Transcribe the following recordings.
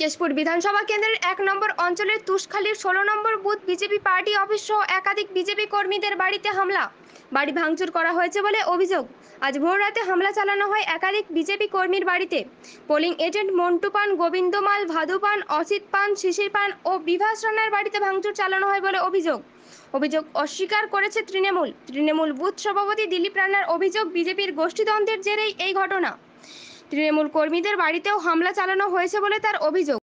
কেশপুর বিধানসভা কেন্দ্রের ১ নম্বর অঞ্চলের তুষখালীর ১৬ নম্বর বুথ বিজেপি পার্টি অফিস সহ একাধিক বিজেপি কর্মীদের বাড়িতে হামলা, বাড়ি ভাঙচুর করা হয়েছে বলে অভিযোগ। আজ ভোররাতে হামলা চালানো হয় একাধিক বিজেপি কর্মীর বাড়িতে। পোলিং এজেন্ট মন্টু পান, গোবিন্দ মাল, ভাদু পান, অসিত পান, শিশির পান ও বিভাস রানার বাড়িতে ভাঙচুর চালানো হয় বলে অভিযোগ অস্বীকার করেছে তৃণমূল বুথ সভাপতি দিলীপ রানার অভিযোগ, বিজেপির গোষ্ঠীদ্বন্দ্বের জেরেই এই ঘটনা। তৃণমূল কর্মীদের বাড়িতেও হামলা চালানো হয়েছে বলে তার অভিযোগ।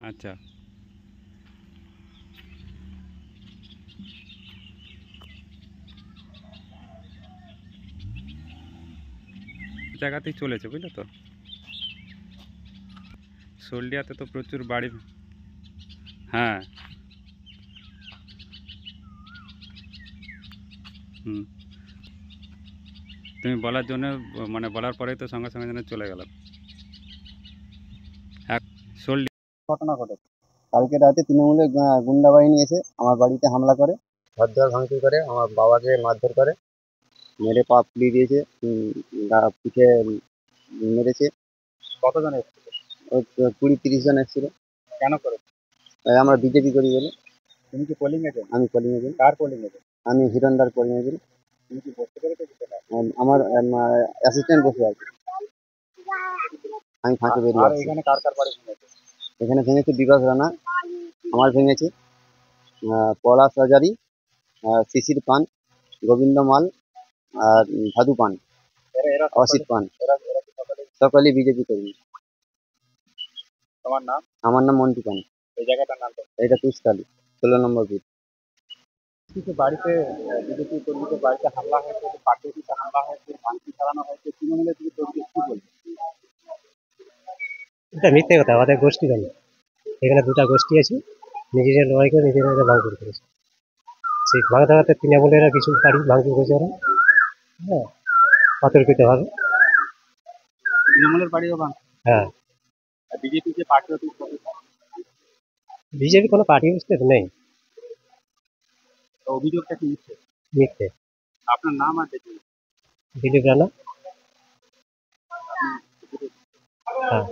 আচ্ছা, জায়গাতেই চলেছে, বুঝলে তো। শোলডিয়াতে তো প্রচুর বাড়ি। হ্যাঁ, হুম, তুমি বলার জন্য, মানে বলার পরেই তো সঙ্গে সঙ্গে যেন চলে গেলাম। শোলডিয়া ঘটনা ঘটেছে। কালকে রাতে তৃণমূলের গুন্ডা বাহিনী এসে আমার বাড়িতে হামলা করে, ঘরদোর ভাঙচুর করে, আমার বাবাকে মারধর করে, মেরে পা ফুলিয়ে দিয়েছে, পিঠে মেরেছে। কতজন এসেছিল? ওই 20-30 জন এসেছিল। কেন করে? আমরা বিজেপি করি বলে। তুমি কি পোলিং এজেন্ট? আমি পোলিং এজেন্ট। কার পোলিং এজেন্ট? আমি হিরণদার পোলিং এজেন্ট। তুমি কি বসতে পেরেছো? আমার অ্যাসিস্ট্যান্ট বসে আছে, আমি ফাঁকে বেরিয়ে আসছি। এখানে কার কার বাড়ি ভেঙেছে? এখানে ভেঙেছে বিভাস রানা, আমার ভেঙেছে, পলাশ হাজারি, শিশির পান, গোবিন্দ মাল আর ভাদু পান, অসিত পান, সকলেই বিজেপি কর্মী। তোমার নাম? আমার নাম মন্টু পান। এই জায়গাটার নাম? এটা তুষখালী 16 নম্বর বুথ। কিছু বাড়িতে বিজেপি কর্মীদের বাড়িতে হামলা হয়েছে, পার্টি অফিসে হামলা হয়েছে, ভাঙচুর চালানো হয়েছে, তৃণমূলের দিকে কি বলবে? এটা মিথ্যে কথা, আমাদের গোষ্ঠী কেন? এখানে দুটা গোষ্ঠী আছে, নিজেরা লড়াই করে নিজেরা ভাঙচুর করেছে। সেই ভাঙা থাকাতে তৃণমূলেরা কিছু বাড়ি ভাঙচুর করেছে ওরা, হ্যাঁ, অতর্কিত হবে। তৃণমূলের বাড়িও ভাঙ? হ্যাঁ। বিজেপি যে পার্টি অফিস? বিজেপি কোনো পার্টি অফিস নেই। অভিযোগটা কি মিথ্যে? মিথ্যে। আপনার নাম আর দিলীপ রানা। হ্যাঁ,